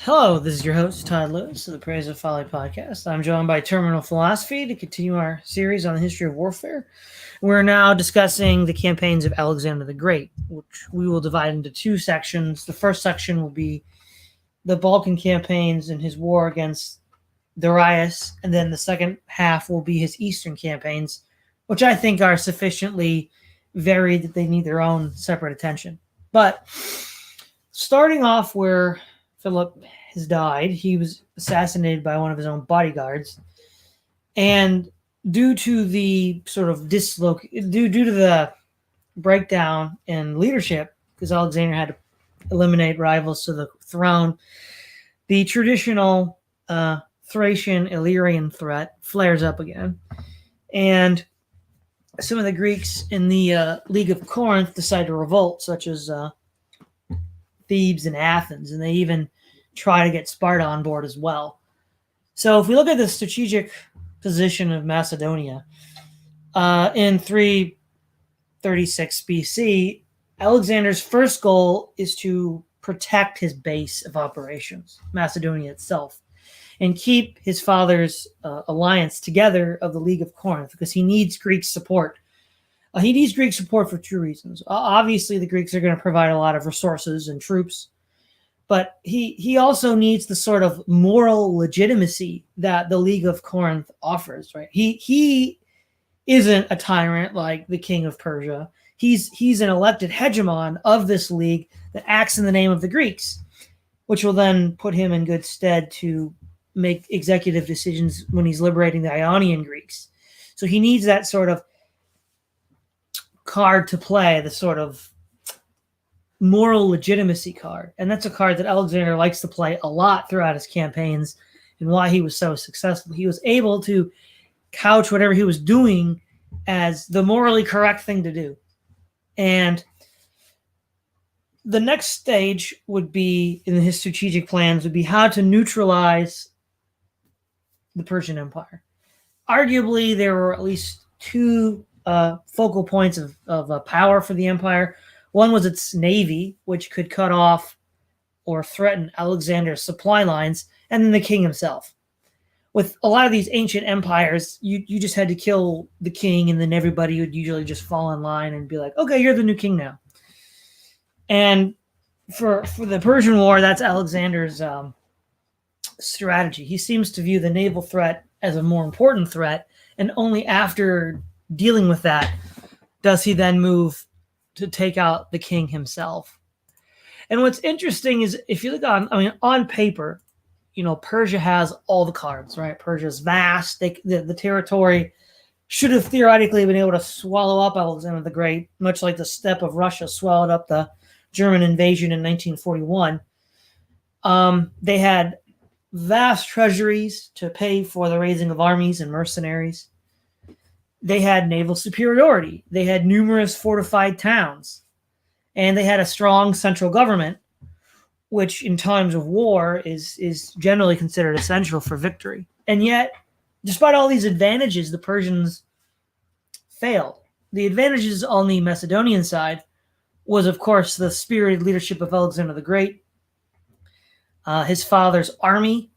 Hello, this is your host, Todd Lewis of the Praise of Folly podcast. I'm joined by Terminal Philosophy to continue our series on the history of warfare. We're now discussing the campaigns of Alexander the Great, which we will divide into two sections. The first section will be the Balkan Campaigns and his war against Darius, and then the second half will be his Eastern campaigns, which I think are sufficiently varied that they need their own separate attention. But starting off where Philip has died, he was assassinated by one of his own bodyguards, and due to the sort of due to the breakdown in leadership, because Alexander had to eliminate rivals to the throne, the traditional Thracian Illyrian threat flares up again, and some of the Greeks in the League of Corinth decide to revolt, such as Thebes and Athens, and they even try to get Sparta on board as well. So if we look at the strategic position of Macedonia, in 336 BC, Alexander's first goal is to protect his base of operations, Macedonia itself, and keep his father's alliance together of the League of Corinth, because he needs Greek support. He needs Greek support for two reasons. Obviously, the Greeks are going to provide a lot of resources and troops, but he also needs the sort of moral legitimacy that the League of Corinth offers. Right? He isn't a tyrant like the king of Persia. He's an elected hegemon of this league that acts in the name of the Greeks, which will then put him in good stead to make executive decisions when he's liberating the Ionian Greeks. So he needs that sort of card to play, the sort of moral legitimacy card. And that's a card that Alexander likes to play a lot throughout his campaigns, and why he was so successful. He was able to couch whatever he was doing as the morally correct thing to do. And the next stage would be, in his strategic plans, would be how to neutralize the Persian Empire. Arguably, there were at least two focal points of power for the empire. One was its navy, which could cut off or threaten Alexander's supply lines, and then the king himself. With a lot of these ancient empires, you just had to kill the king, and then everybody would usually just fall in line and be like, okay, you're the new king now. And for the Persian War, that's Alexander's strategy. He seems to view the naval threat as a more important threat, and only after dealing with that does he then move to take out the king himself. And what's interesting is, if you look on paper, Persia has all the cards, right? Persia's vast. The territory should have theoretically been able to swallow up Alexander the Great, much like the steppe of Russia swallowed up the German invasion in 1941. They had vast treasuries to pay for the raising of armies and mercenaries. They had naval superiority. They had numerous fortified towns. And they had a strong central government, which in times of war is generally considered essential for victory. And yet, despite all these advantages, the Persians failed. The advantages on the Macedonian side was, of course, the spirited leadership of Alexander the Great, his father's army,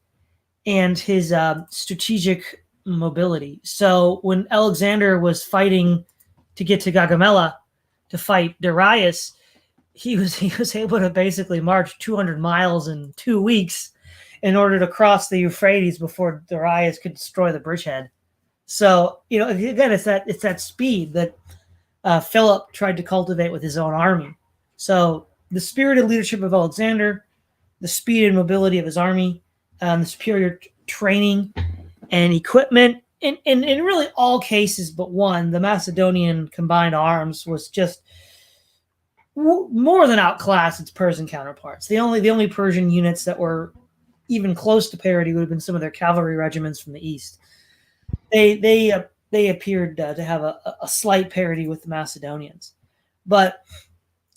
and his strategic mobility. So when Alexander was fighting to get to Gagamella to fight Darius, he was able to basically march 200 miles in 2 weeks in order to cross the Euphrates before Darius could destroy the bridgehead. So, again, it's that speed that Philip tried to cultivate with his own army. So the spirited leadership of Alexander, the speed and mobility of his army, the superior training and equipment, in really all cases but one, the Macedonian combined arms was just more than outclassed its Persian counterparts. The only Persian units that were even close to parity would have been some of their cavalry regiments from the east. They appeared to have a slight parity with the Macedonians, but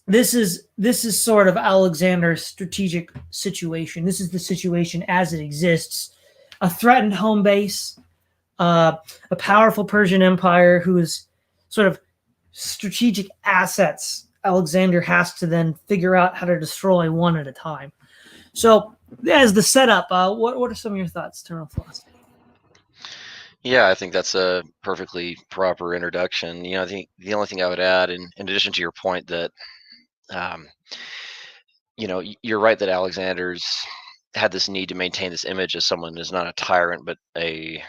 this is sort of Alexander's strategic situation. This is the situation as it exists: a threatened home base, a powerful Persian Empire whose sort of strategic assets Alexander has to then figure out how to destroy one at a time. So as the setup, what are some of your thoughts, Eternal Philosophy? Yeah, I think that's a perfectly proper introduction. I think the only thing I would add, in addition to your point that, um, you're right that Alexander's had this need to maintain this image as someone who's not a tyrant, but a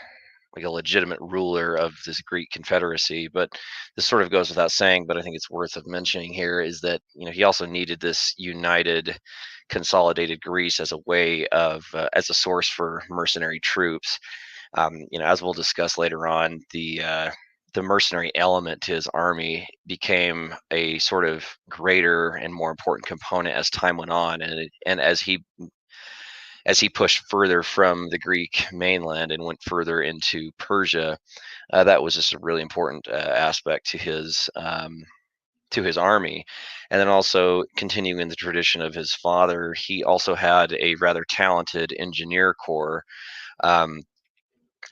legitimate ruler of this Greek confederacy. But this sort of goes without saying, but I think it's worth of mentioning here, is that he also needed this united, consolidated Greece as a way of as a source for mercenary troops. As we'll discuss later on, the mercenary element to his army became a sort of greater and more important component as time went on, and as he pushed further from the Greek mainland and went further into Persia, that was just a really important aspect to his army. And then also continuing the tradition of his father, he also had a rather talented engineer corps, um,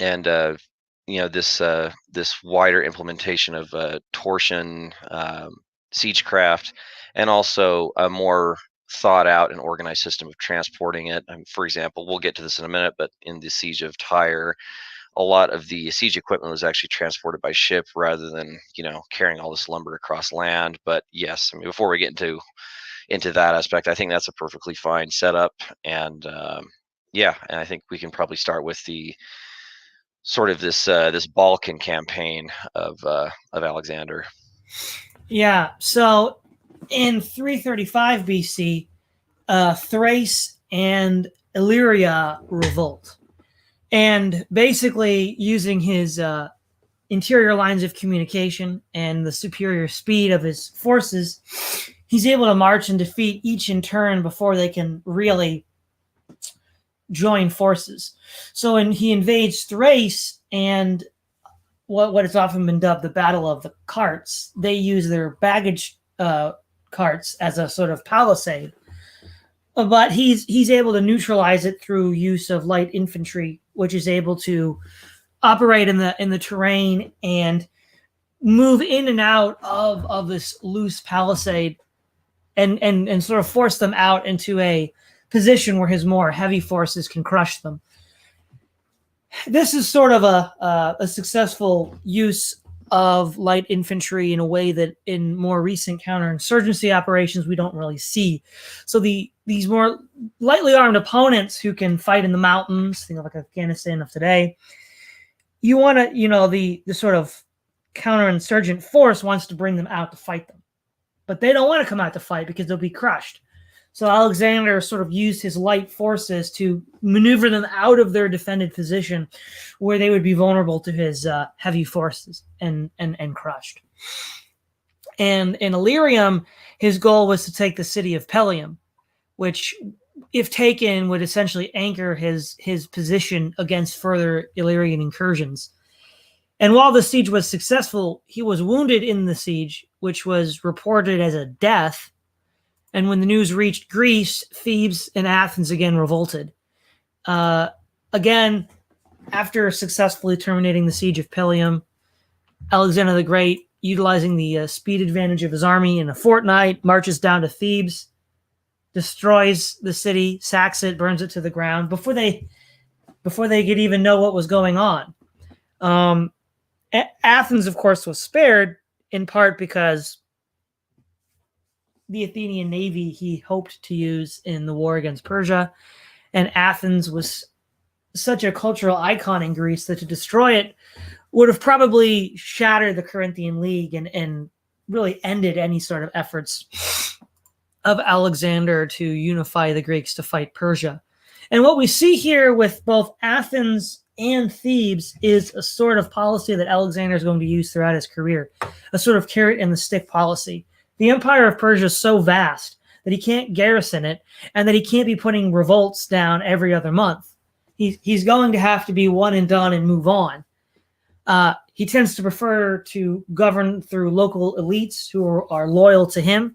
and this wider implementation of torsion, siegecraft, and also a more thought out and organized system of transporting it. For example, we'll get to this in a minute, but in the siege of Tyre, a lot of the siege equipment was actually transported by ship rather than carrying all this lumber across land. But yes, I mean, before we get into that aspect, I think that's a perfectly fine setup. And and I think we can probably start with the sort of this Balkan campaign of Alexander. Yeah, so in 335 BC, Thrace and Illyria revolt. And basically, using his interior lines of communication and the superior speed of his forces, he's able to march and defeat each in turn before they can really join forces. So he invades Thrace, and what has often been dubbed the Battle of the Carts. They use their baggage carts as a sort of palisade, but he's able to neutralize it through use of light infantry, which is able to operate in the terrain and move in and out of this loose palisade, and sort of force them out into a position where his more heavy forces can crush them. This is sort of a successful use of light infantry in a way that in more recent counterinsurgency operations we don't really see. So these more lightly armed opponents who can fight in the mountains, think of like Afghanistan of today, you want to, the sort of counterinsurgent force wants to bring them out to fight them. But they don't want to come out to fight because they'll be crushed. So Alexander sort of used his light forces to maneuver them out of their defended position where they would be vulnerable to his heavy forces and crushed. And in Illyrium, his goal was to take the city of Pelium, which, if taken, would essentially anchor his position against further Illyrian incursions. And while the siege was successful, he was wounded in the siege, which was reported as a death. And when the news reached Greece, Thebes and Athens again revolted. Again, after successfully terminating the siege of Pelium, Alexander the Great, utilizing the speed advantage of his army in a fortnight, marches down to Thebes, destroys the city, sacks it, burns it to the ground before they could even know what was going on. Athens, of course, was spared in part because the Athenian navy he hoped to use in the war against Persia, and Athens was such a cultural icon in Greece that to destroy it would have probably shattered the Corinthian League and really ended any sort of efforts of Alexander to unify the Greeks to fight Persia. And what we see here with both Athens and Thebes is a sort of policy that Alexander is going to use throughout his career, a sort of carrot and the stick policy. The empire of Persia is so vast that he can't garrison it, and that he can't be putting revolts down every other month. He's going to have to be one and done and move on. He tends to prefer to govern through local elites who are loyal to him.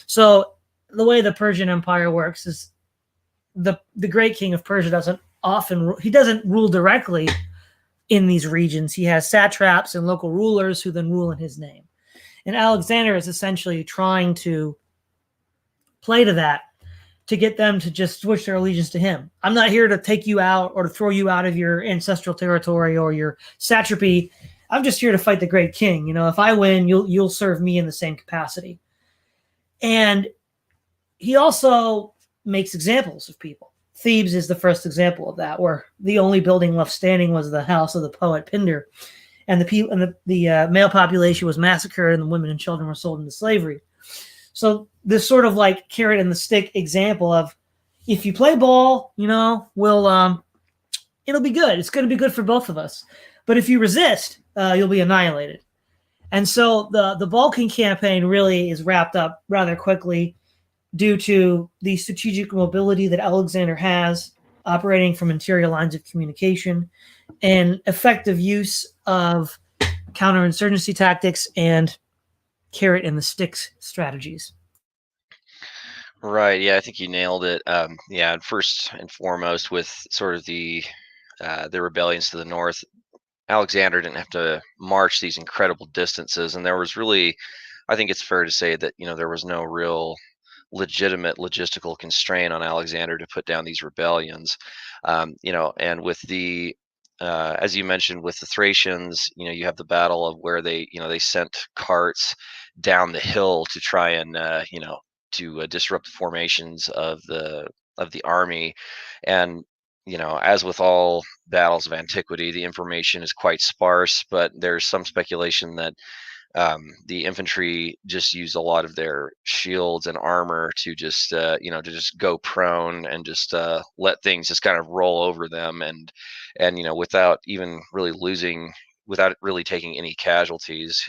So the way the Persian Empire works is the great king of Persia doesn't rule directly in these regions. He has satraps and local rulers who then rule in his name. And Alexander is essentially trying to play to that to get them to just switch their allegiance to him. I'm not here to take you out or to throw you out of your ancestral territory or your satrapy. I'm just here to fight the great king. If I win, you'll serve me in the same capacity. And he also makes examples of people. Thebes is the first example of that, where the only building left standing was the house of the poet Pindar, and the male population was massacred, and the women and children were sold into slavery. So this sort of like carrot and the stick example of, if you play ball, we'll it'll be good. It's going to be good for both of us. But if you resist, you'll be annihilated. And so the Balkan campaign really is wrapped up rather quickly due to the strategic mobility that Alexander has, operating from interior lines of communication, and effective use of counterinsurgency tactics and carrot and the sticks strategies. Right. Yeah, I think you nailed it. Yeah, first and foremost, with sort of the rebellions to the north, Alexander didn't have to march these incredible distances, and there was really, I think it's fair to say that there was no real legitimate logistical constraint on Alexander to put down these rebellions. And with the as you mentioned, with the Thracians, you have the battle of where they sent carts down the hill to try and to disrupt the formations of the army. And as with all battles of antiquity, the information is quite sparse, but there's some speculation that the infantry just used a lot of their shields and armor to just to just go prone and just let things just kind of roll over them, and without even really without really taking any casualties.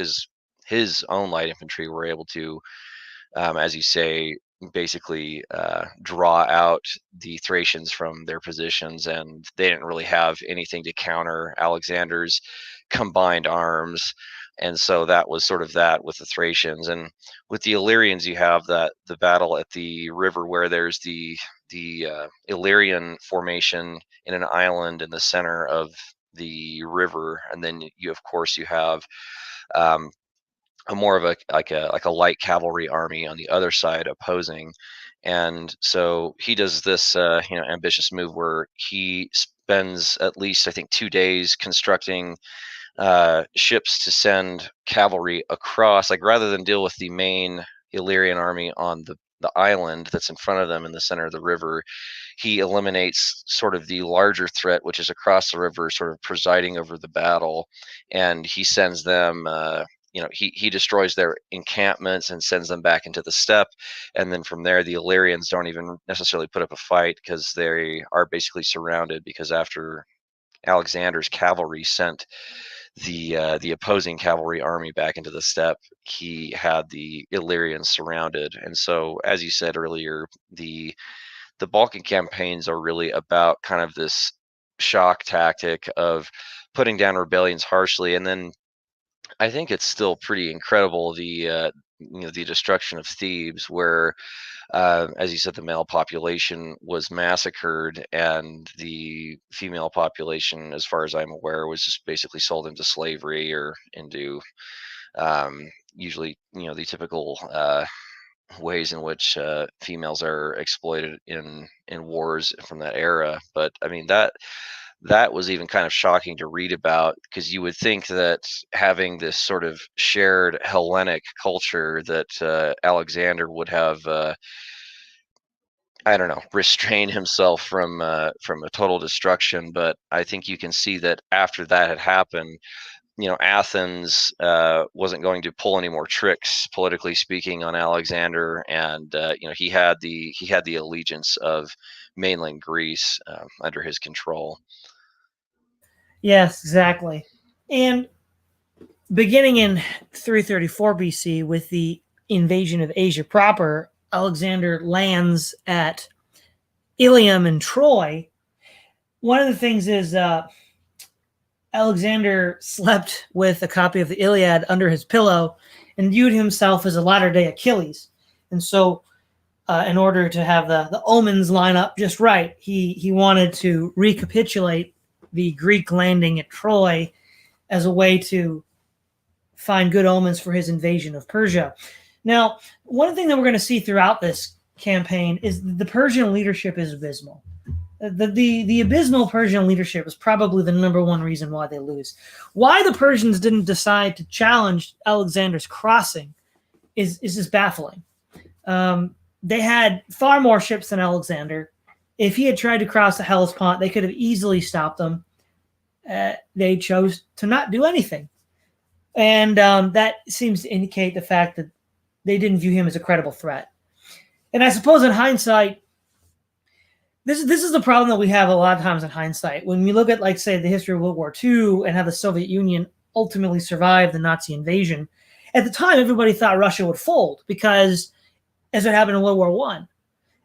His own light infantry were able to, as you say, basically draw out the Thracians from their positions, and they didn't really have anything to counter Alexander's combined arms. And so that was sort of that with the Thracians. And with the Illyrians, you have the battle at the river, where there's the Illyrian formation in an island in the center of the river, and then you have a more of a light cavalry army on the other side opposing. And so he does this ambitious move where he spends at least, I think, 2 days constructing ships to send cavalry across, like rather than deal with the main Illyrian army on the island that's in front of them in the center of the river. He eliminates sort of the larger threat, which is across the river, sort of presiding over the battle, and he sends them he destroys their encampments and sends them back into the steppe. And then from there, the Illyrians don't even necessarily put up a fight, because they are basically surrounded, because after Alexander's cavalry sent the opposing cavalry army back into the steppe, he had the Illyrians surrounded. And so, as you said earlier, the Balkan campaigns are really about kind of this shock tactic of putting down rebellions harshly. And then I think it's still pretty incredible, the destruction of Thebes, where as you said, the male population was massacred, and the female population, as far as I'm aware, was just basically sold into slavery or into usually the typical ways in which females are exploited in wars from that era. But I mean, that was even kind of shocking to read about, because you would think that having this sort of shared Hellenic culture, that Alexander would have I don't know, restrain himself from a total destruction. But I think you can see that after that had happened, Athens wasn't going to pull any more tricks, politically speaking, on Alexander, and he had the allegiance of mainland Greece under his control. Yes, exactly. And beginning in 334 BC with the invasion of Asia proper, Alexander lands at Ilium and Troy. One of the things is Alexander slept with a copy of the Iliad under his pillow and viewed himself as a latter-day Achilles. And so in order to have the omens line up just right, he wanted to recapitulate the Greek landing at Troy as a way to find good omens for his invasion of Persia. Now, one thing that we're going to see throughout this campaign is the Persian leadership is abysmal. The abysmal Persian leadership is probably the number one reason why they lose. Why the Persians didn't decide to challenge Alexander's crossing is just baffling. They had far more ships than Alexander. If he had tried to cross the Hellespont, they could have easily stopped them. They chose to not do anything. And that seems to indicate the fact that they didn't view him as a credible threat. And I suppose in hindsight, this is the problem that we have a lot of times in hindsight. When we look at, like, say, the history of World War II and how the Soviet Union ultimately survived the Nazi invasion, at the time, everybody thought Russia would fold because, as it happened in World War I,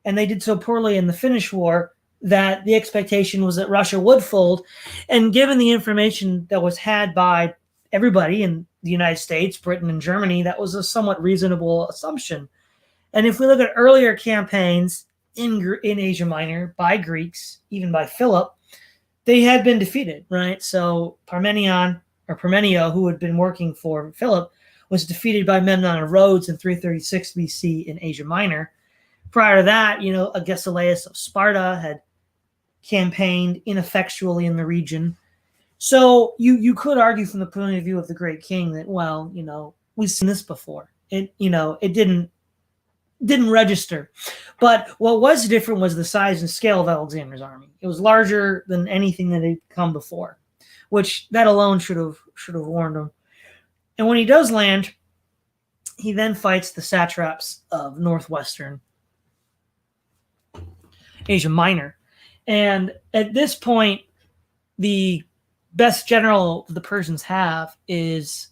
and they did so poorly in the Finnish War that the expectation was that Russia would fold. And given the information that was had by everybody in the United States, Britain, and Germany, that was a somewhat reasonable assumption. And if we look at earlier campaigns in Asia Minor by Greeks, even by Philip, they had been defeated, right? So Parmenio, who had been working for Philip, was defeated by Memnon of Rhodes in 336 BC in Asia Minor. Prior to that, Agesilaus of Sparta had campaigned ineffectually in the region. So you could argue from the point of view of the great king that, well, we've seen this before. It didn't register. But what was different was the size and scale of Alexander's army. It was larger than anything that had come before, which that alone should have warned him. And when he does land, he then fights the satraps of northwestern Asia Minor. And at this point, the best general the Persians have is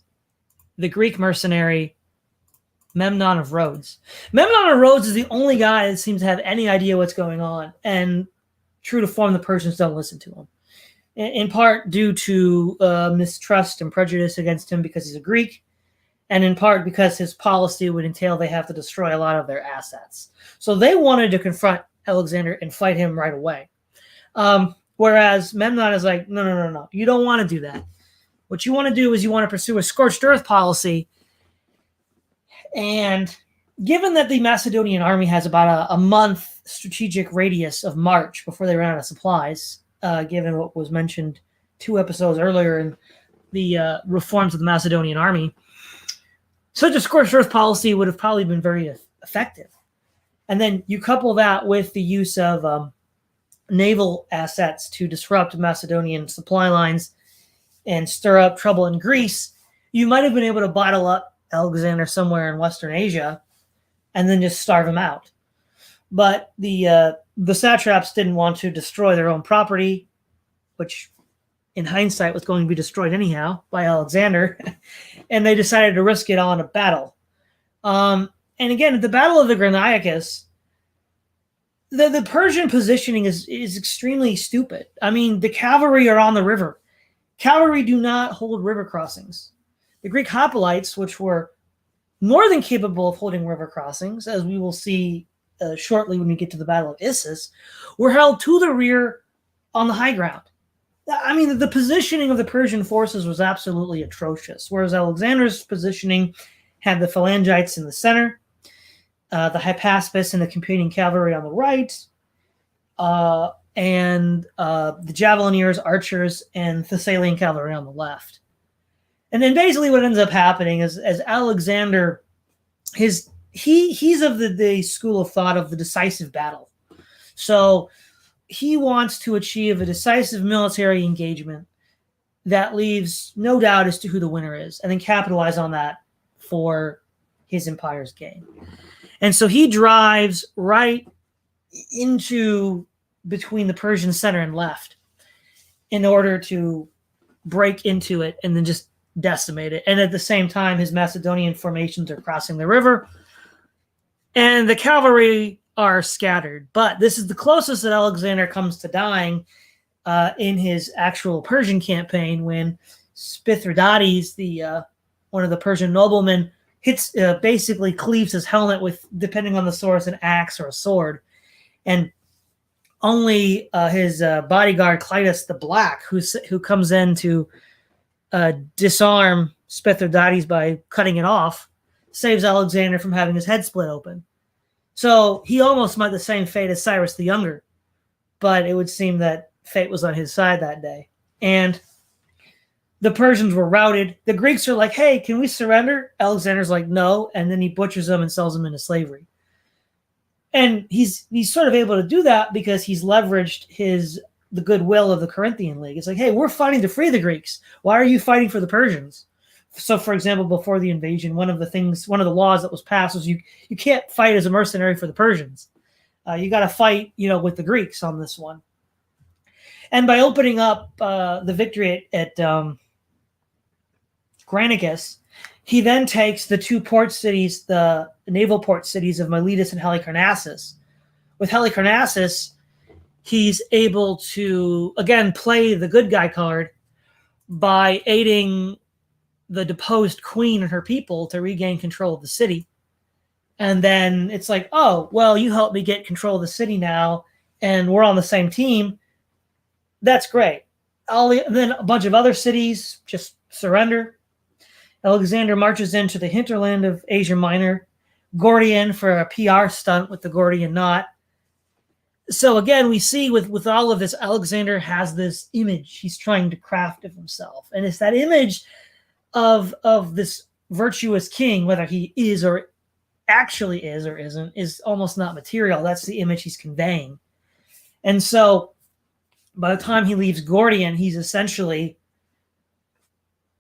the Greek mercenary Memnon of Rhodes. Memnon of Rhodes is the only guy that seems to have any idea what's going on. And true to form, the Persians don't listen to him. In part due to mistrust and prejudice against him because he's a Greek, and in part because his policy would entail they have to destroy a lot of their assets. So they wanted to confront Alexander and fight him right away. Whereas Memnon is like, no, you don't want to do that. What you want to do is you want to pursue a scorched earth policy. And given that the Macedonian army has about a month strategic radius of march before they run out of supplies, given what was mentioned 2 episodes earlier in the reforms of the Macedonian army, such a scorched earth policy would have probably been very effective. And then you couple that with the use of naval assets to disrupt Macedonian supply lines and stir up trouble in Greece, you might have been able to bottle up Alexander somewhere in Western Asia and then just starve him out. But the satraps didn't want to destroy their own property, which in hindsight was going to be destroyed anyhow by Alexander, and they decided to risk it on a battle. And again, at the Battle of the Granaicus, the Persian positioning is extremely stupid. I mean, the cavalry are on the river. Cavalry do not hold river crossings. The Greek hoplites, which were more than capable of holding river crossings, as we will see shortly when we get to the Battle of Issus, were held to the rear on the high ground. I mean, the positioning of the Persian forces was absolutely atrocious, whereas Alexander's positioning had the phalangites in the center, the Hypaspes and the competing cavalry on the right, and the javelineers, archers, and Thessalian cavalry on the left. And then basically what ends up happening is, as Alexander, he's of the school of thought of the decisive battle. So he wants to achieve a decisive military engagement that leaves no doubt as to who the winner is, and then capitalize on that for his empire's gain. And so he drives right into between the Persian center and left in order to break into it and then just decimate it. And at the same time, his Macedonian formations are crossing the river, and the cavalry are scattered. But this is the closest that Alexander comes to dying in his actual Persian campaign, when Spithridates, one of the Persian noblemen, basically cleaves his helmet with, depending on the source, an axe or a sword. And only his bodyguard Clitus the Black, who comes in to disarm Spithridates by cutting it off, saves Alexander from having his head split open. So he almost met the same fate as Cyrus the Younger, but it would seem that fate was on his side that day. And the Persians were routed. The Greeks are like, hey, can we surrender? Alexander's like, no. And then he butchers them and sells them into slavery. And he's sort of able to do that because he's leveraged the goodwill of the Corinthian League. It's like, hey, we're fighting to free the Greeks. Why are you fighting for the Persians? So, for example, before the invasion, one of the laws that was passed was you can't fight as a mercenary for the Persians. You got to fight, with the Greeks on this one. And by opening up the victory at Granicus, he then takes the two port cities, the naval port cities of Miletus and Halicarnassus. With Halicarnassus, he's able to, again, play the good guy card by aiding the deposed queen and her people to regain control of the city. And then it's like, oh, well, you helped me get control of the city now, and we're on the same team. That's great. Then a bunch of other cities just surrender. Alexander marches into the hinterland of Asia Minor, Gordian for a PR stunt with the Gordian knot. So again, we see with all of this, Alexander has this image he's trying to craft of himself. And it's that image of this virtuous king, whether he is or actually is or isn't, is almost not material. That's the image he's conveying. And so by the time he leaves Gordian, he's essentially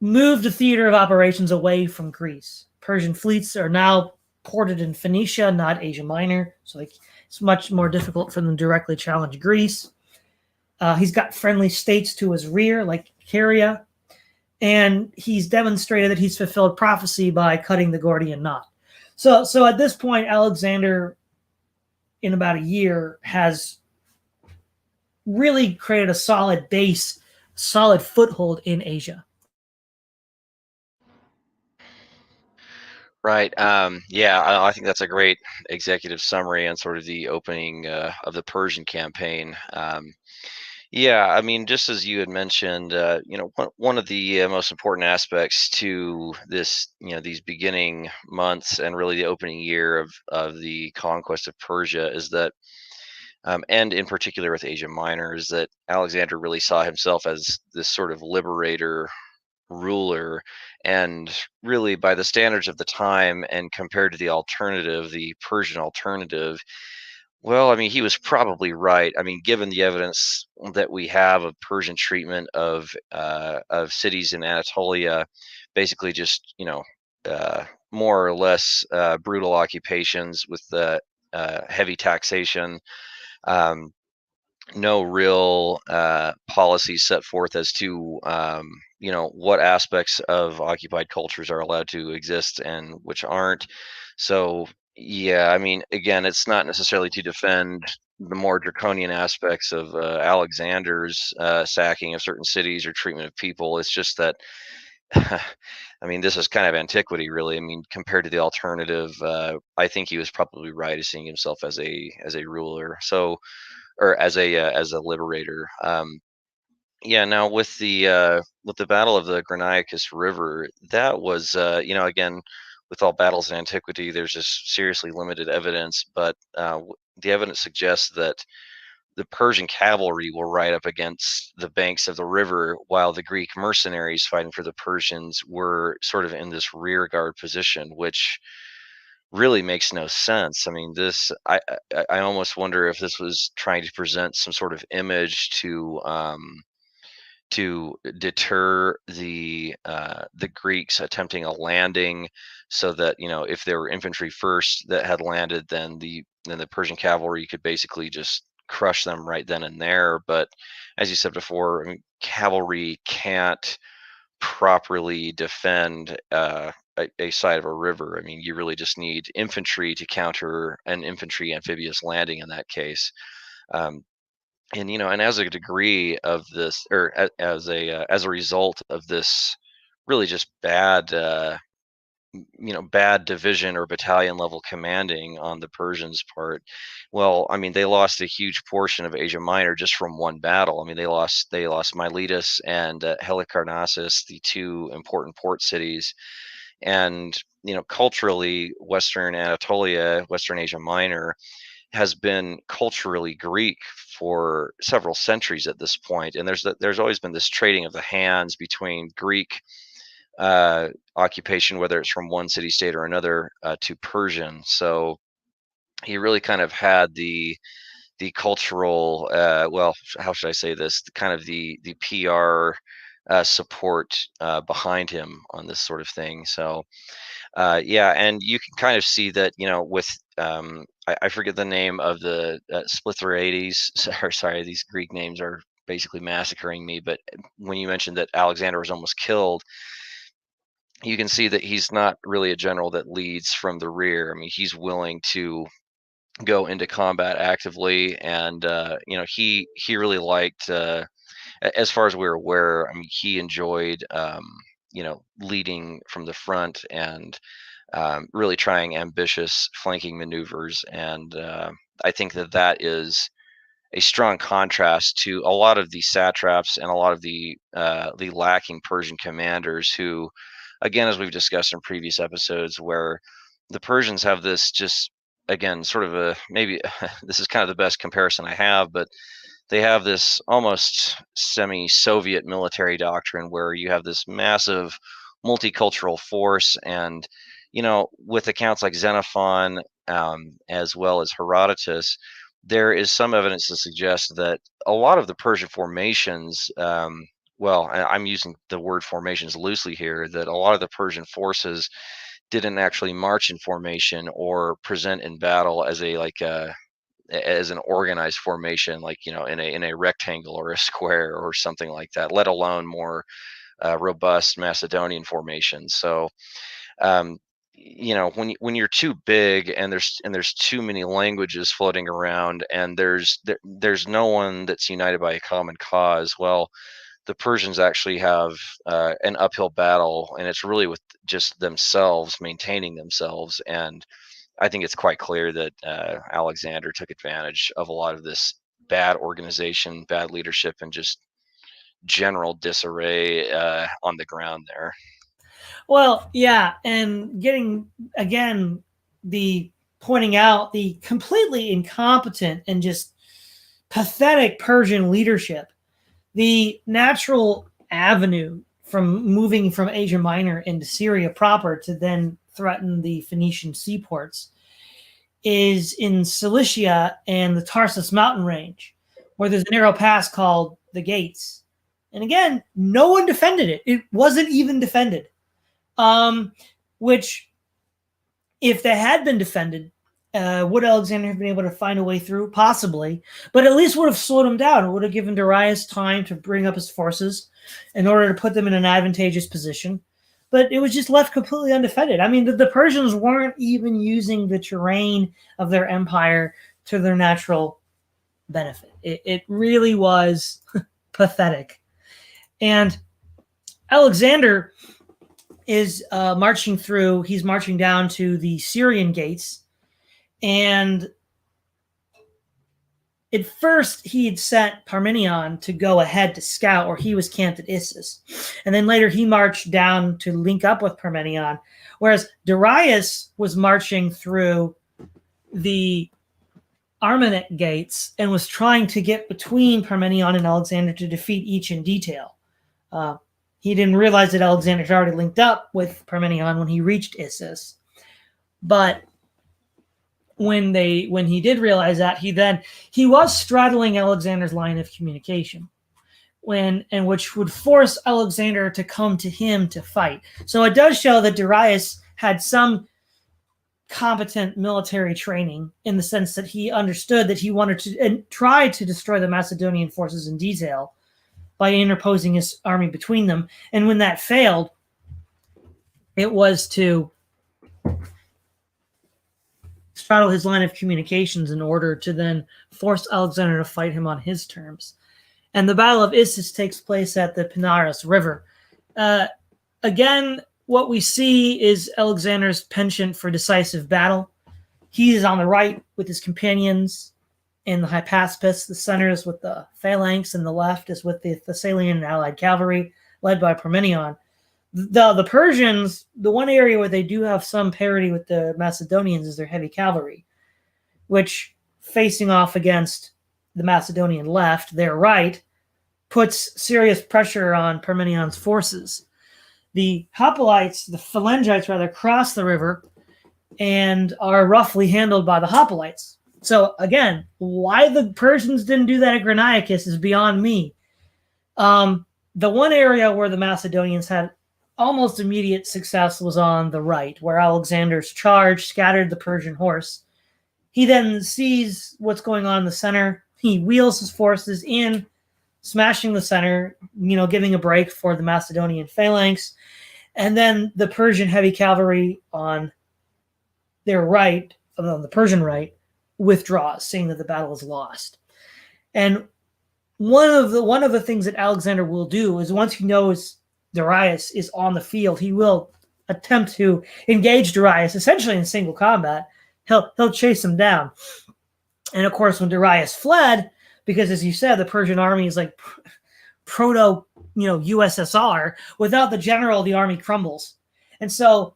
moved the theater of operations away from Greece. Persian fleets are now ported in Phoenicia, not Asia Minor, so it's much more difficult for them to directly challenge Greece. He's got friendly states to his rear, like Caria, and he's demonstrated that he's fulfilled prophecy by cutting the Gordian knot. So at this point, Alexander, in about a year, has really created a solid base, solid foothold in Asia. Right. Yeah, I think that's a great executive summary and sort of the opening of the Persian campaign. Yeah, I mean, just as you had mentioned, one of the most important aspects to this, these beginning months and really the opening year of the conquest of Persia is that, and in particular with Asia Minor, is that Alexander really saw himself as this sort of liberator ruler, and really by the standards of the time and compared to the Persian alternative, well, I mean, he was probably right. I mean, given the evidence that we have of Persian treatment of cities in Anatolia, basically just more or less brutal occupations with the heavy taxation. Um, no real policies set forth as to what aspects of occupied cultures are allowed to exist and which aren't. So yeah, I mean, again, it's not necessarily to defend the more draconian aspects of Alexander's sacking of certain cities or treatment of people. It's just that I mean, this is kind of antiquity, really. I mean, compared to the alternative, I think he was probably right as seeing himself as a ruler. So, or as a liberator. Yeah. Now with the Battle of the Granicus River, that was again, with all battles in antiquity, there's just seriously limited evidence, but the evidence suggests that the Persian cavalry were right up against the banks of the river, while the Greek mercenaries fighting for the Persians were sort of in this rear guard position, which really makes no sense. I mean, I almost wonder if this was trying to present some sort of image to deter the Greeks attempting a landing, so that if there were infantry first that had landed, then the Persian cavalry could basically just crush them right then and there. But as you said before, I mean, cavalry can't properly defend a side of a river. I mean, you really just need infantry to counter an infantry amphibious landing in that case. Um, and as a degree of this, or as a result of this, really just bad division or battalion level commanding on the Persians' part. Well, I mean, they lost a huge portion of Asia Minor just from one battle. I mean, they lost Miletus and Halicarnassus, the two important port cities. And culturally, Western Anatolia, Western Asia Minor, has been culturally Greek for several centuries at this point, and there's always been this trading of the hands between Greek occupation, whether it's from one city state or another, to Persian. So he really kind of had the cultural, well, how should I say this? Kind of the PR support behind him on this sort of thing. So yeah, and you can kind of see that, with I forget the name of the Splitherades. Sorry, these Greek names are basically massacring me. But when you mentioned that Alexander was almost killed, you can see that he's not really a general that leads from the rear. I mean, he's willing to go into combat actively, and he really liked, as far as we're aware. I mean, he enjoyed leading from the front and really trying ambitious flanking maneuvers, and I think that is a strong contrast to a lot of the satraps and a lot of the lacking Persian commanders who, again, as we've discussed in previous episodes, where the Persians have this, just again, sort of a, maybe this is kind of the best comparison I have, but they have this almost semi-Soviet military doctrine where you have this massive multicultural force, and with accounts like Xenophon, as well as Herodotus, there is some evidence to suggest that a lot of the Persian formations, well, I'm using the word formations loosely here, that a lot of the Persian forces didn't actually march in formation or present in battle as as an organized formation, like in a rectangle or a square or something like that, let alone more robust Macedonian formations. So when you're too big, and there's too many languages floating around, and there's no one that's united by a common cause, well, the Persians actually have an uphill battle, and it's really with just themselves, maintaining themselves. And I think it's quite clear that Alexander took advantage of a lot of this bad organization, bad leadership, and just general disarray on the ground there. Well, yeah, and getting again the pointing out the completely incompetent and just pathetic Persian leadership. The natural avenue from moving from Asia Minor into Syria proper to then threaten the Phoenician seaports is in Cilicia and the Tarsus mountain range, where there's a narrow pass called the Gates. And again, no one defended it. It wasn't even defended. Which, if they had been defended, would Alexander have been able to find a way through? Possibly, but at least would have slowed him down. It would have given Darius time to bring up his forces in order to put them in an advantageous position. But it was just left completely undefended. I mean, the Persians weren't even using the terrain of their empire to their natural benefit. It really was pathetic. And Alexander is marching through. He's marching down to the Syrian Gates. And at first, he had sent Parmenion to go ahead to scout, or he was camped at Issus. And then later, he marched down to link up with Parmenion, whereas Darius was marching through the Armenic gates and was trying to get between Parmenion and Alexander to defeat each in detail. He didn't realize that Alexander had already linked up with Parmenion when he reached Issus. But when he did realize that, he was straddling Alexander's line of communication, which would force Alexander to come to him to fight. So it does show that Darius had some competent military training, in the sense that he understood that he wanted to and tried to destroy the Macedonian forces in detail by interposing his army between them. And when that failed, it was to straddle his line of communications in order to then force Alexander to fight him on his terms. And the Battle of Issus takes place at the Pinaris River. Again, what we see is Alexander's penchant for decisive battle. He is on the right with his companions in the Hypaspis. The center is with the phalanx, and the left is with the Thessalian and allied cavalry led by Parmenion. The Persians, the one area where they do have some parity with the Macedonians is their heavy cavalry, which, facing off against the Macedonian left, their right, puts serious pressure on Parmenion's forces. The Hoplites, the Phalangites rather, cross the river and are roughly handled by the Hoplites. So again, why the Persians didn't do that at Granicus is beyond me. The one area where the Macedonians had almost immediate success was on the right, where Alexander's charge scattered the Persian horse. He then sees what's going on in the center. He wheels his forces in, smashing the center, giving a break for the Macedonian phalanx. And then the Persian heavy cavalry on their right, on the Persian right, withdraws, saying that the battle is lost. And one of the things that Alexander will do is, once he knows Darius is on the field, he will attempt to engage Darius essentially in single combat. He'll chase him down. And of course, when Darius fled, because as you said, the Persian army is like proto, USSR. Without the general, the army crumbles. And so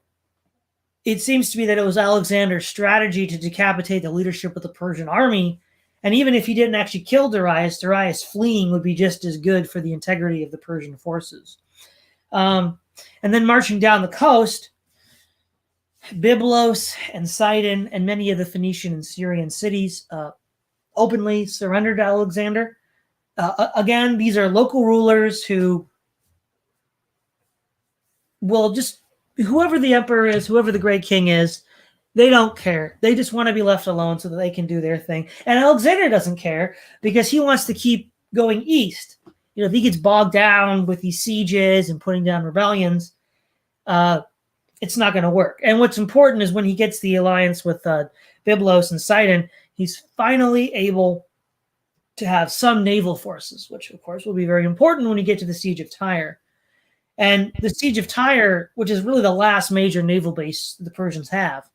it seems to me that it was Alexander's strategy to decapitate the leadership of the Persian army. And even if he didn't actually kill Darius fleeing would be just as good for the integrity of the Persian forces. And then marching down the coast, Byblos and Sidon and many of the Phoenician and Syrian cities openly surrendered to Alexander. Again, these are local rulers who will just, whoever the emperor is, whoever the great king is, they don't care. They just want to be left alone so that they can do their thing. And Alexander doesn't care because he wants to keep going east. If he gets bogged down with these sieges and putting down rebellions, it's not going to work. And what's important is when he gets the alliance with Byblos and Sidon, he's finally able to have some naval forces, which of course will be very important when you get to the siege of Tyre. And the siege of Tyre, which is really the last major naval base the Persians have.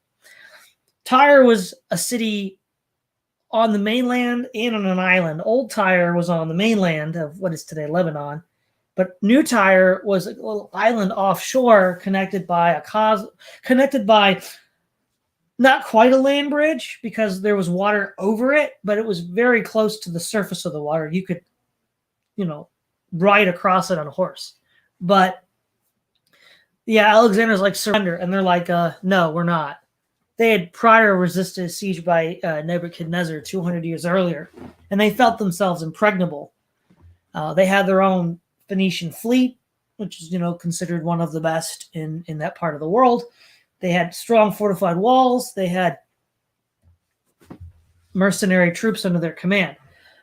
Tyre was a city on the mainland and on an island. Old Tyre was on the mainland of what is today Lebanon, but New Tyre was a little island offshore connected by not quite a land bridge because there was water over it, but it was very close to the surface of the water. You could, ride across it on a horse. But yeah, Alexander's like, surrender. And they're like, no, we're not. They had prior resisted a siege by Nebuchadnezzar 200 years earlier, and they felt themselves impregnable. They had their own Phoenician fleet, which is, considered one of the best in that part of the world. They had strong fortified walls. They had mercenary troops under their command.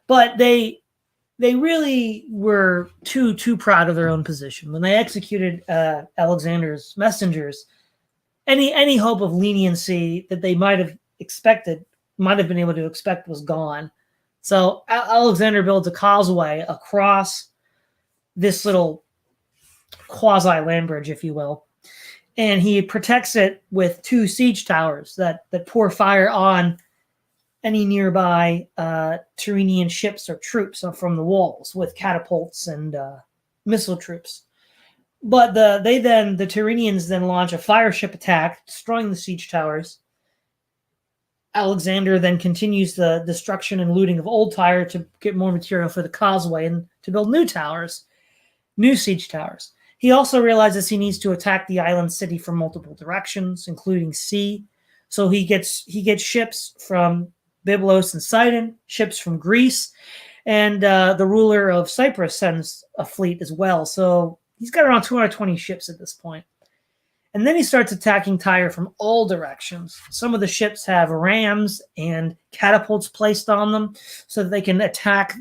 But they really were too proud of their own position. When they executed Alexander's messengers, any hope of leniency that they might have been able to expect was gone. So Alexander builds a causeway across this little quasi land bridge, if you will, and he protects it with 2 siege towers that pour fire on any nearby Tyrrhenian ships or troops from the walls with catapults and missile troops. But the Tyrrhenians then launch a fire ship attack, destroying the siege towers. Alexander then continues the destruction and looting of Old Tyre to get more material for the causeway and to build new siege towers. He also realizes he needs to attack the island city from multiple directions, including sea. So he gets ships from Byblos and Sidon, ships from Greece, and the ruler of Cyprus sends a fleet as well. So he's got around 220 ships at this point. And then he starts attacking Tyre from all directions. Some of the ships have rams and catapults placed on them so that they can attack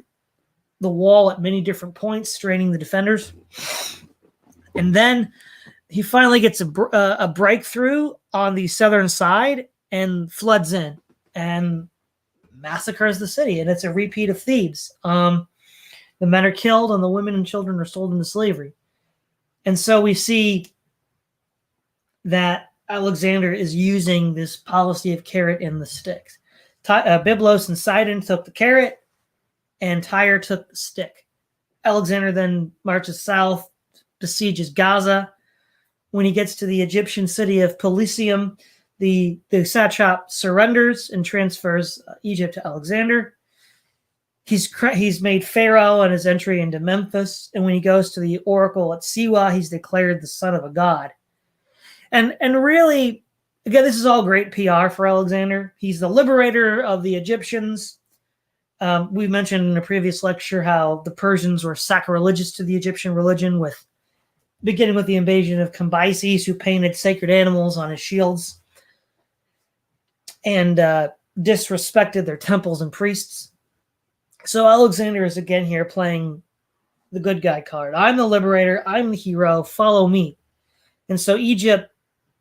the wall at many different points, straining the defenders. And then he finally gets a breakthrough on the southern side and floods in and massacres the city. And it's a repeat of Thebes. The men are killed and the women and children are sold into slavery. And so we see that Alexander is using this policy of carrot and the sticks. Byblos and Sidon took the carrot and Tyre took the stick. Alexander then marches south, besieges Gaza, When he gets to the Egyptian city of Pelusium, the satrap surrenders and transfers Egypt to Alexander. He's made pharaoh on his entry into Memphis, and when he goes to the oracle at Siwa, he's declared the son of a god. And really, again, this is all great PR for Alexander. He's the liberator of the Egyptians. We mentioned in a previous lecture how the Persians were sacrilegious to the Egyptian religion, beginning with the invasion of Cambyses, who painted sacred animals on his shields and disrespected their temples and priests. So Alexander is again here playing the good guy card. I'm the liberator. I'm the hero. Follow me. And so Egypt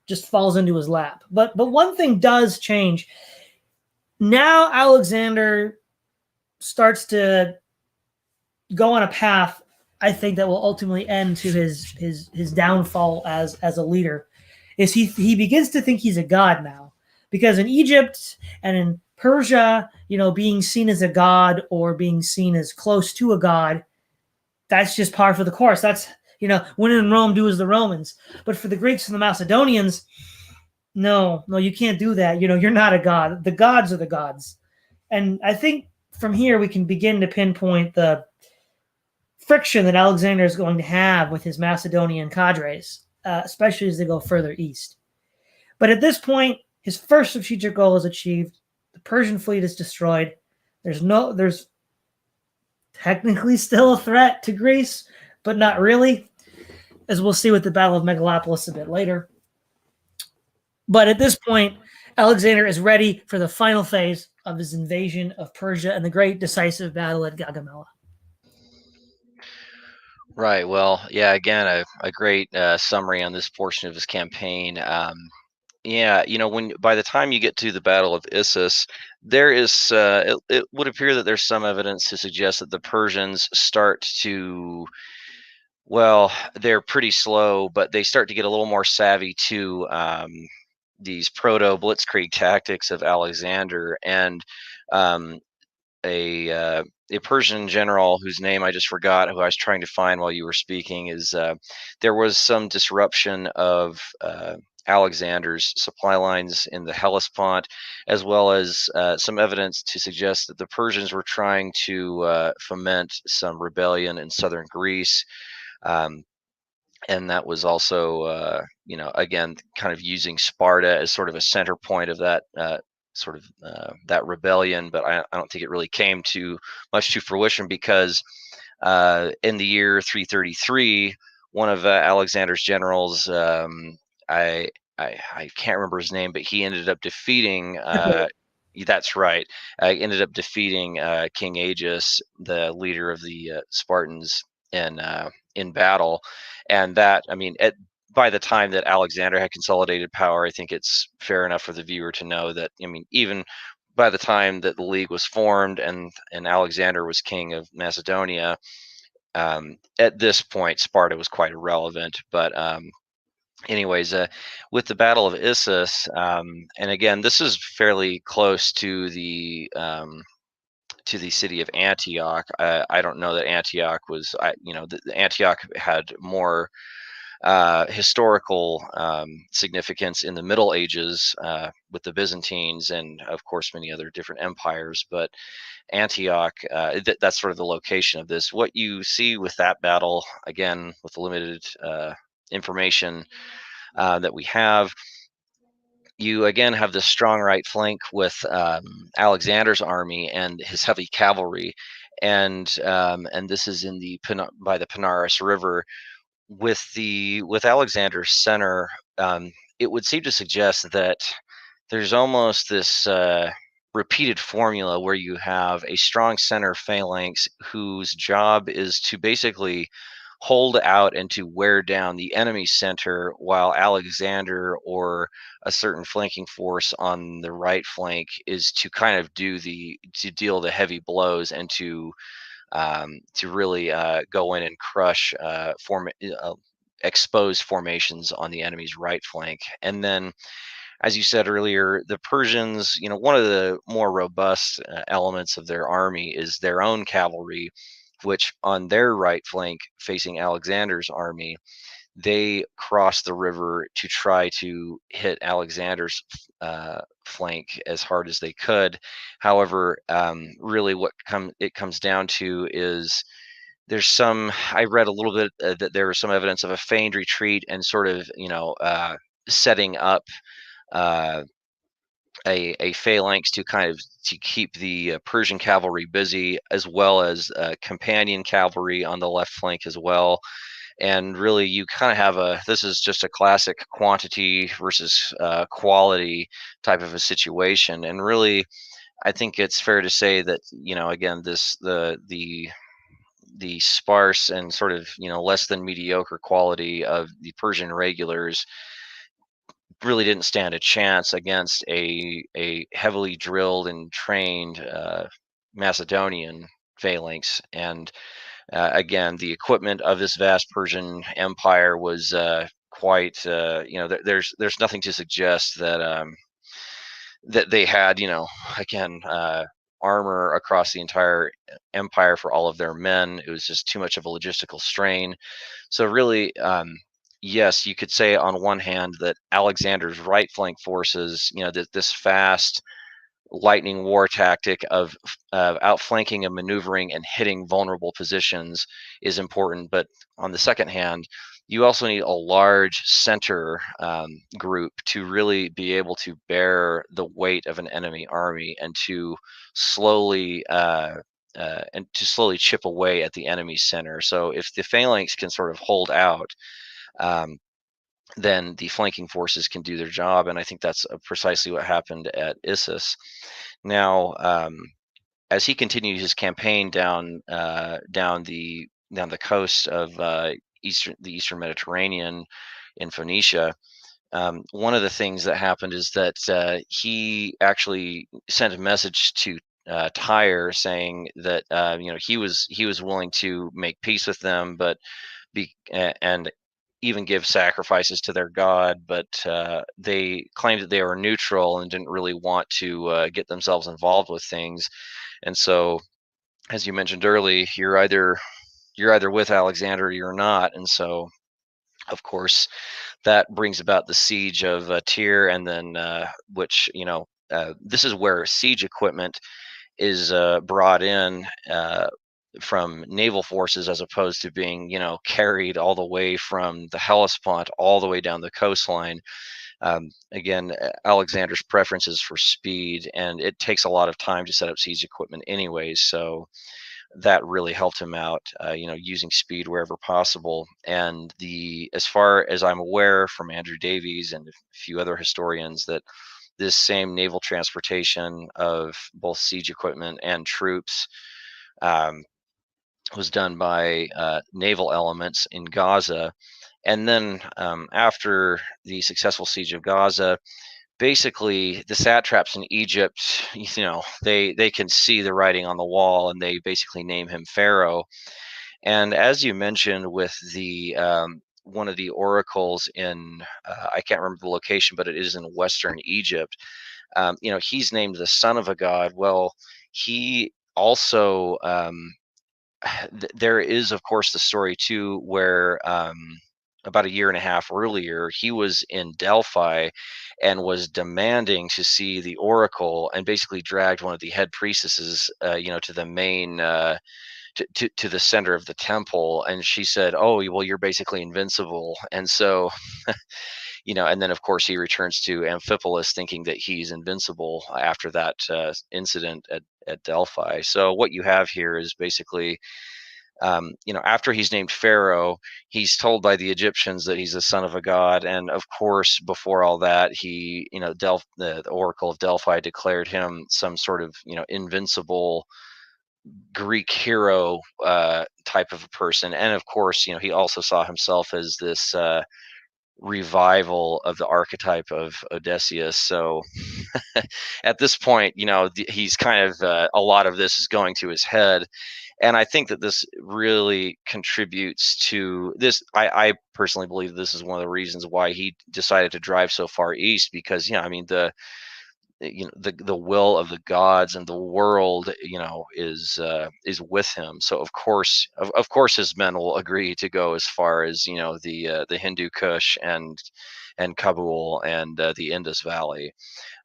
just falls into his lap. But one thing does change. Now Alexander starts to go on a path, I think, that will ultimately end to his downfall as a leader. Is he begins to think he's a god now, because in Egypt and in Persia, being seen as a god or being seen as close to a god, that's just par for the course. That's, when in Rome, do as the Romans. But for the Greeks and the Macedonians, no, you can't do that. You're not a god. The gods are the gods. And I think from here we can begin to pinpoint the friction that Alexander is going to have with his Macedonian cadres, especially as they go further east. But at this point, his first strategic goal is achieved. The Persian fleet is destroyed. There's technically still a threat to Greece, but not really, as we'll see with the Battle of Megalopolis a bit later. But at this point, Alexander is ready for the final phase of his invasion of Persia and the great decisive battle at Gagamella. Right. Well, yeah, again, a great summary on this portion of his campaign. Yeah, by the time you get to the Battle of Issus, there is it would appear that there's some evidence to suggest that the Persians start to, well, they're pretty slow, but they start to get a little more savvy to these proto blitzkrieg tactics of Alexander. And a Persian general whose name I just forgot, who I was trying to find while you were speaking, is there was some disruption of Alexander's supply lines in the Hellespont, as well as some evidence to suggest that the Persians were trying to foment some rebellion in southern Greece. And that was also, again, kind of using Sparta as sort of a center point of that that rebellion. But I don't think it really came to much to fruition, because in the year 333, one of Alexander's generals, I can't remember his name, but he ended up defeating. That's right. Ended up defeating King Aegeus, the leader of the Spartans, in battle. And that, by the time that Alexander had consolidated power, I think it's fair enough for the viewer to know that, even by the time that the League was formed and Alexander was king of Macedonia, at this point, Sparta was quite irrelevant. But anyways, with the Battle of Issus, and again, this is fairly close to the city of Antioch. I don't know that Antioch was, Antioch had more historical significance in the Middle Ages with the Byzantines and, of course, many other different empires. But Antioch, that's sort of the location of this. What you see with that battle, again, with the limited information that we have, you again have this strong right flank with Alexander's army and his heavy cavalry, and this is by the Panaris River. With Alexander's center, it would seem to suggest that there's almost this repeated formula where you have a strong center phalanx whose job is to basically hold out and to wear down the enemy center, while Alexander or a certain flanking force on the right flank is to kind of deal the heavy blows and to really go in and crush exposed formations on the enemy's right flank. And then, as you said earlier, the Persians, one of the more robust elements of their army is their own cavalry, which on their right flank facing Alexander's army, they crossed the river to try to hit Alexander's flank as hard as they could. However, really what it comes down to is I read a little bit that there was some evidence of a feigned retreat and sort of, setting up uh, a phalanx to kind of to keep the Persian cavalry busy, as well as companion cavalry on the left flank as well. And really, you kind of have this is just a classic quantity versus quality type of a situation. And really, I think it's fair to say that, again, the sparse and sort of, less than mediocre quality of the Persian regulars really didn't stand a chance against a heavily drilled and trained Macedonian phalanx. And again, the equipment of this vast Persian Empire was quite, there's nothing to suggest that they had, again, armor across the entire empire for all of their men. It was just too much of a logistical strain. So really, yes, you could say on one hand that Alexander's right flank forces, this fast lightning war tactic of outflanking and maneuvering and hitting vulnerable positions is important. But on the second hand, you also need a large center group to really be able to bear the weight of an enemy army and to slowly chip away at the enemy center. So if the phalanx can sort of hold out, um, then the flanking forces can do their job. And I think that's precisely what happened at Issus. Now, as he continued his campaign down the coast of the Eastern Mediterranean in Phoenicia, one of the things that happened is that he actually sent a message to Tyre saying that he was willing to make peace with them, but and even give sacrifices to their god, but they claimed that they were neutral and didn't really want to get themselves involved with things. And so, as you mentioned early, you're either with Alexander or you're not. And so, of course, that brings about the siege of Tyre, and then which this is where siege equipment is brought in from naval forces, as opposed to being carried all the way from the Hellespont all the way down the coastline. Again, Alexander's preference is for speed, and it takes a lot of time to set up siege equipment anyways, so that really helped him out, using speed wherever possible. And as far as I'm aware from Andrew Davies and a few other historians, that this same naval transportation of both siege equipment and troops was done by naval elements in Gaza. And then after the successful siege of Gaza, basically the satraps in Egypt, they can see the writing on the wall, and they basically name him Pharaoh. And as you mentioned with the one of the oracles in I can't remember the location, but it is in Western Egypt. He's named the son of a god. Well, he also there is, of course, the story too, where about a year and a half earlier, he was in Delphi and was demanding to see the oracle, and basically dragged one of the head priestesses, to the main, to the center of the temple. And she said, "Oh, well, you're basically invincible." And so, and then of course he returns to Amphipolis thinking that he's invincible after that incident at Delphi. So what you have here is basically, after he's named Pharaoh, he's told by the Egyptians that he's the son of a god. And of course, before all that, he, the Oracle of Delphi declared him some sort of, invincible Greek hero type of a person. And of course, he also saw himself as this revival of the archetype of Odysseus. So at this point, he's kind of, a lot of this is going to his head. And I think that this really contributes to this. I personally believe this is one of the reasons why he decided to drive so far east, because, the will of the gods and the world, is with him. So of course his men will agree to go as far as the Hindu Kush and Kabul and the Indus Valley.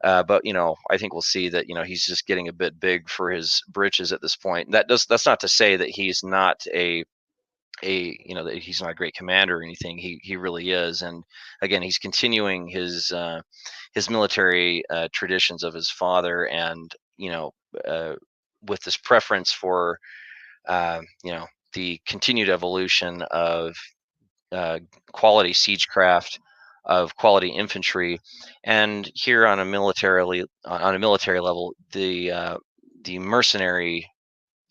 But I think we'll see that he's just getting a bit big for his britches at this point. That's not to say that he's not that he's not a great commander or anything. He really is. And again, he's continuing his military traditions of his father, and with this preference for the continued evolution of quality siegecraft, of quality infantry. And here on a military level, the mercenary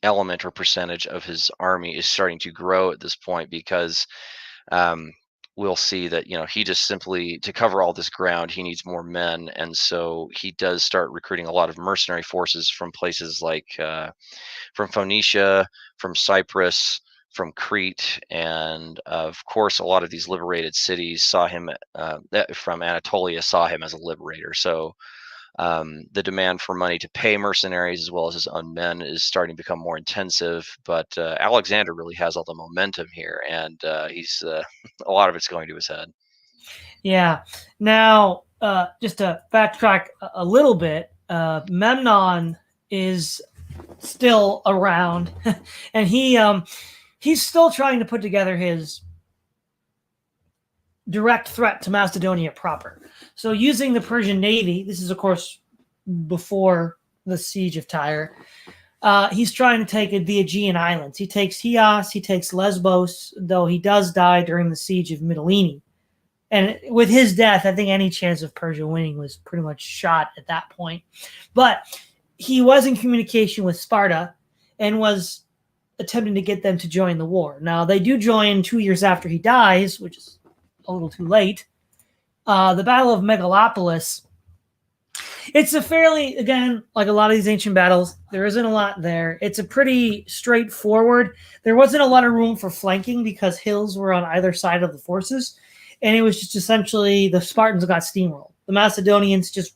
element or percentage of his army is starting to grow at this point, because we'll see that he just simply, to cover all this ground, he needs more men. And so he does start recruiting a lot of mercenary forces from places like from Phoenicia, from Cyprus, from Crete, and of course a lot of these liberated cities saw him from Anatolia saw him as a liberator. So the demand for money to pay mercenaries as well as his own men is starting to become more intensive. But Alexander really has all the momentum here, and he's a lot of it's going to his head. Yeah. Now, just to backtrack a little bit, Memnon is still around, and he's still trying to put together his direct threat to Macedonia proper. So using the Persian Navy, this is of course before the siege of Tyre, he's trying to take the Aegean Islands. He takes Chios, he takes Lesbos, though he does die during the siege of Mytilene. And with his death, I think any chance of Persia winning was pretty much shot at that point. But he was in communication with Sparta and was attempting to get them to join the war. Now, they do join 2 years after he dies, which is a little too late. The Battle of Megalopolis, it's a fairly, again, like a lot of these ancient battles, there isn't a lot there. It's a pretty straightforward. There wasn't a lot of room for flanking because hills were on either side of the forces. And it was just essentially the Spartans got steamrolled. The Macedonians just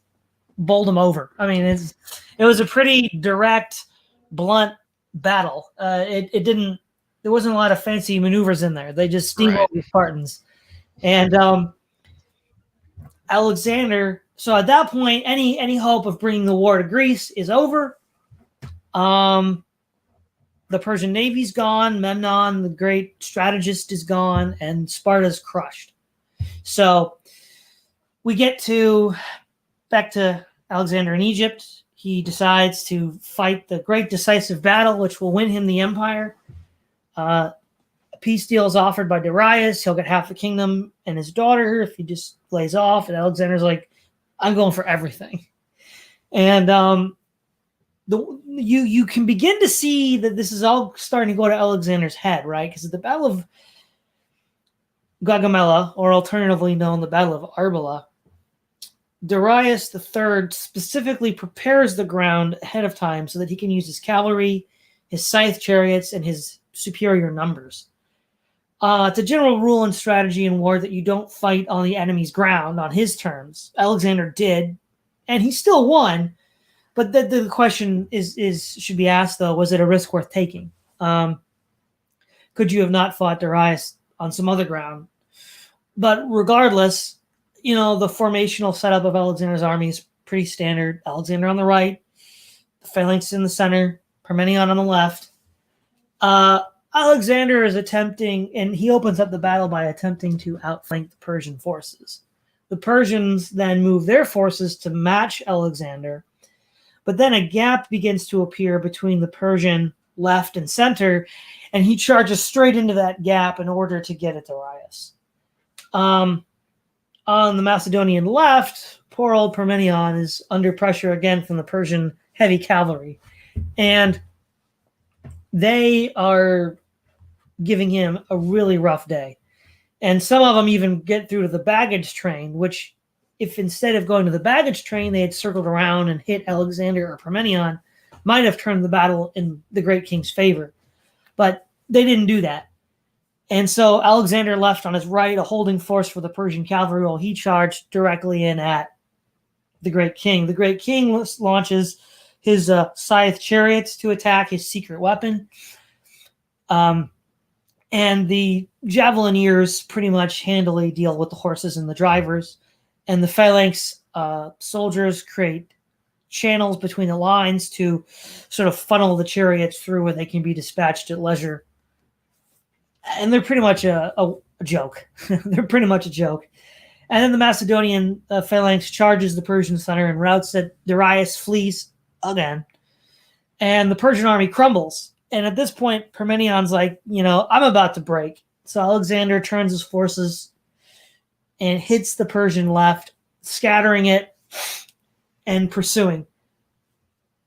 bowled them over. I mean, it was a pretty direct, blunt battle. There wasn't a lot of fancy maneuvers in there. They just steamrolled the Spartans. And Alexander, so at that point, any hope of bringing the war to Greece is over. The Persian Navy's gone. Memnon, the great strategist, is gone, and Sparta's crushed. So we get back to Alexander in Egypt. He decides to fight the great decisive battle, which will win him the empire. A peace deal is offered by Darius. He'll get half the kingdom and his daughter if he just lays off. And Alexander's like, I'm going for everything. And you can begin to see that this is all starting to go to Alexander's head, right? Because at the Battle of Gagamella, or alternatively known the Battle of Arbela, Darius III specifically prepares the ground ahead of time so that he can use his cavalry, his scythe chariots, and his superior numbers. It's a general rule in strategy in war that you don't fight on the enemy's ground on his terms. Alexander did, and he still won. But the question should be asked, though, was it a risk worth taking? Could you have not fought Darius on some other ground? But regardless, the formational setup of Alexander's army is pretty standard. Alexander on the right, the phalanx in the center, Parmenion on the left. Alexander is attempting, and he opens up the battle by attempting to outflank the Persian forces. The Persians then move their forces to match Alexander, but then a gap begins to appear between the Persian left and center, and he charges straight into that gap in order to get at Darius. On the Macedonian left, poor old Parmenion is under pressure again from the Persian heavy cavalry, and they are giving him a really rough day. And some of them even get through to the baggage train, which if instead of going to the baggage train, they had circled around and hit Alexander or Parmenion, might have turned the battle in the great king's favor. But they didn't do that. And so Alexander left on his right a holding force for the Persian cavalry while he charged directly in at the Great King. The Great King launches his scythe chariots to attack his secret weapon. And the javelineers pretty much handily deal with the horses and the drivers. And the phalanx soldiers create channels between the lines to sort of funnel the chariots through where they can be dispatched at leisure. And they're pretty much a joke. They're pretty much a joke. And then the Macedonian phalanx charges the Persian center and routs it. Darius flees again. And the Persian army crumbles. And at this point, Parmenion's like, I'm about to break. So Alexander turns his forces and hits the Persian left, scattering it and pursuing.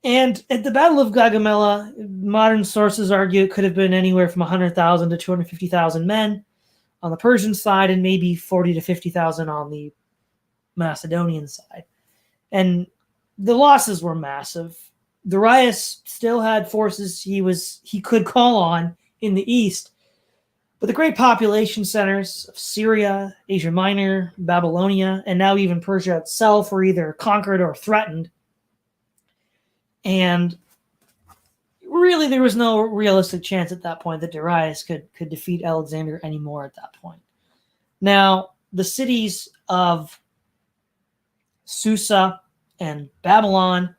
And at the Battle of Gagamella, modern sources argue it could have been anywhere from 100,000 to 250,000 men on the Persian side and maybe 40 to 50,000 on the Macedonian side. And the losses were massive. Darius still had forces he could call on in the east, but the great population centers of Syria, Asia Minor, Babylonia, and now even Persia itself were either conquered or threatened. And really, there was no realistic chance at that point that Darius could defeat Alexander anymore at that point. Now, the cities of Susa and Babylon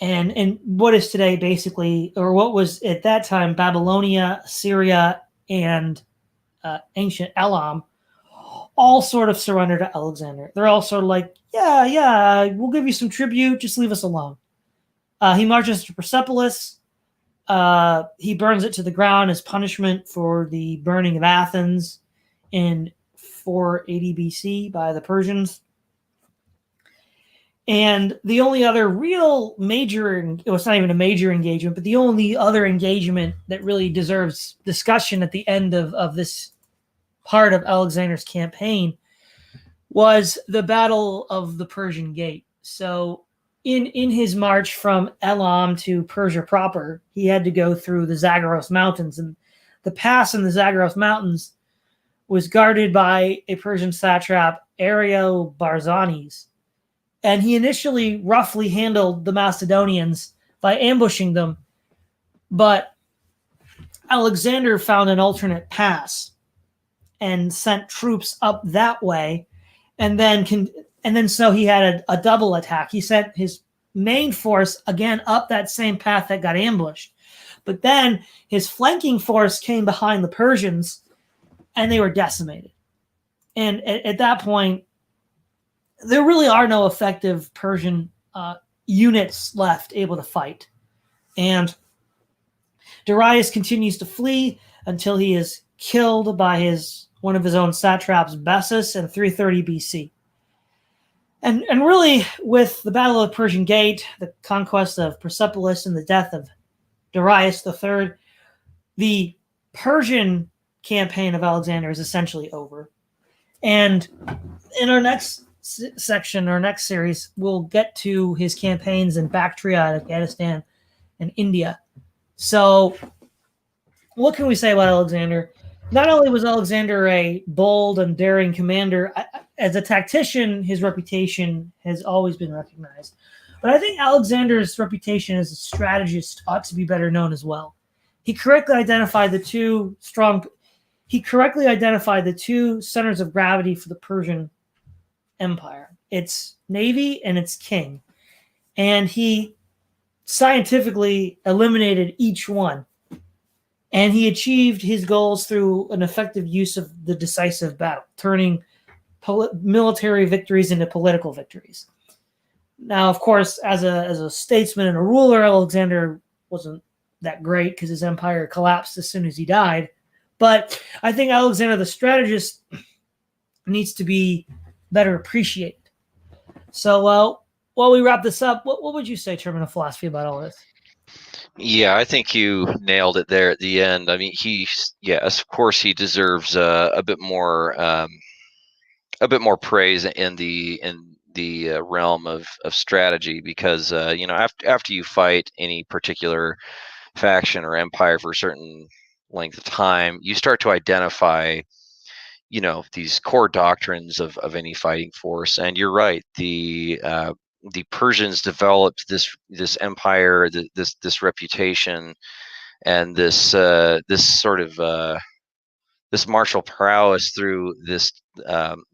and what is today basically, or what was at that time, Babylonia, Syria, and ancient Elam, all sort of surrender to Alexander. They're all sort of like, yeah, we'll give you some tribute, just leave us alone. He marches to Persepolis. He burns it to the ground as punishment for the burning of Athens in 480 BC by the Persians. And the only other real it's not even a major engagement, but the only other engagement that really deserves discussion at the end of this part of Alexander's campaign was the Battle of the Persian Gate. So in his march from Elam to Persia proper, he had to go through the Zagros Mountains. And the pass in the Zagros Mountains was guarded by a Persian satrap, Ariobarzanes. And he initially roughly handled the Macedonians by ambushing them. But Alexander found an alternate pass and sent troops up that way. And then so he had a double attack. He sent his main force again up that same path that got ambushed. But then his flanking force came behind the Persians and they were decimated. And at that point, there really are no effective Persian units left able to fight. And Darius continues to flee until he is killed by one of his own satraps, Bessus, in 330 BC. And really, with the Battle of the Persian Gate, the conquest of Persepolis, and the death of Darius III, the Persian campaign of Alexander is essentially over. And in our next section, our next series, we'll get to his campaigns in Bactria, Afghanistan, and India. So what can we say about Alexander? Not only was Alexander a bold and daring commander, as a tactician, his reputation has always been recognized. But I think Alexander's reputation as a strategist ought to be better known as well. He correctly identified the two centers of gravity for the Persian Empire. Its navy and its king. And he scientifically eliminated each one. And he achieved his goals through an effective use of the decisive battle, turning military victories into political victories. Now, of course, as a statesman and a ruler, Alexander wasn't that great because his empire collapsed as soon as he died. But I think Alexander the strategist needs to be better appreciated. So while we wrap this up, what would you say, Terminal Philosophy, about all this? Yeah, I think you nailed it there at the end. I mean, yes, of course, he deserves a bit more praise in the realm of strategy, because after you fight any particular faction or empire for a certain length of time, you start to identify these core doctrines of any fighting force. And you're right, the Persians developed this empire, this reputation, and this sort of this martial prowess through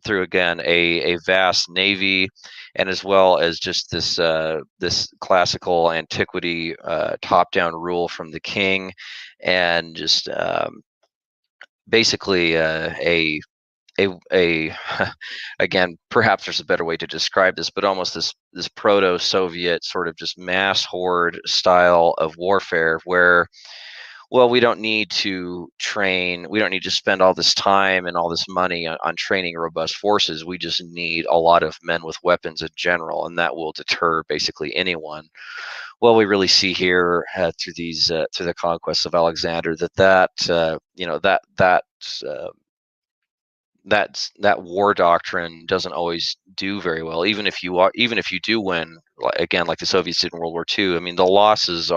through again a vast navy, and as well as just this classical antiquity top-down rule from the king, and just basically a again, perhaps there's a better way to describe this, but almost this proto-Soviet sort of just mass horde style of warfare where, well, we don't need to train, we don't need to spend all this time and all this money on training robust forces. We just need a lot of men with weapons in general, and that will deter basically anyone. Well, we really see here through the conquests of Alexander that war doctrine doesn't always do very well. Even if you do win, again, like the Soviets did in World War II. I mean, the losses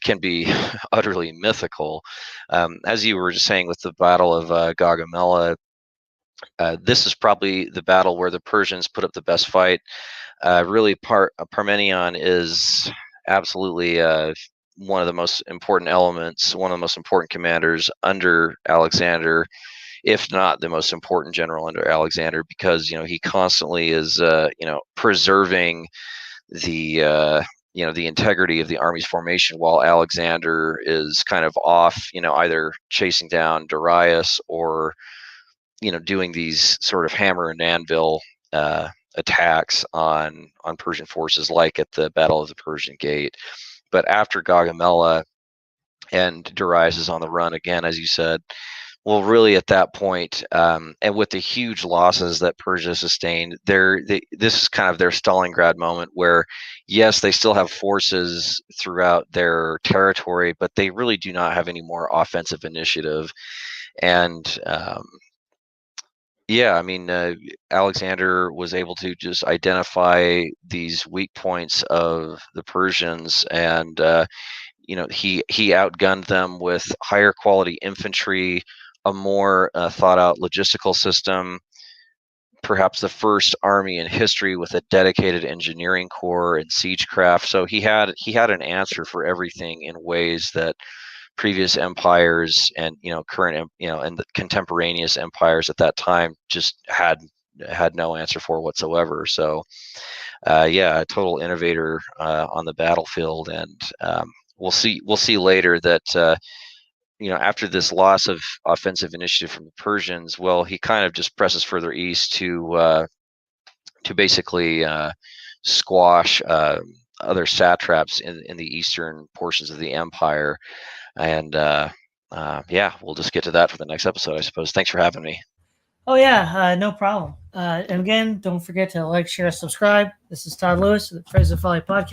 can be utterly mythical. As you were just saying with the Battle of Gagamella, this is probably the battle where the Persians put up the best fight. Really, Parmenion is absolutely one of the most important elements, one of the most important commanders under Alexander, if not the most important general under Alexander, because he constantly is preserving the the integrity of the army's formation, while Alexander is kind of off, either chasing down Darius or doing these sort of hammer and anvil attacks on Persian forces, like at the Battle of the Persian Gate. But after Gagamella and Darius is on the run again, as you said, well, really at that point, and with the huge losses that Persia sustained, this is kind of their Stalingrad moment where, yes, they still have forces throughout their territory, but they really do not have any more offensive initiative. And yeah, I mean, Alexander was able to just identify these weak points of the Persians, and he outgunned them with higher quality infantry, a more thought out logistical system, perhaps the first army in history with a dedicated engineering corps and siegecraft. So he had an answer for everything in ways that previous empires and current and the contemporaneous empires at that time just had no answer for whatsoever. So yeah, a total innovator on the battlefield. And we'll see later that after this loss of offensive initiative from the Persians, well, he kind of just presses further east to basically squash other satraps in the eastern portions of the empire. And yeah, we'll just get to that for the next episode, I suppose. Thanks for having me. Oh yeah, no problem. And again, don't forget to like, share, subscribe. This is Todd Lewis of the Fraser Folly Podcast.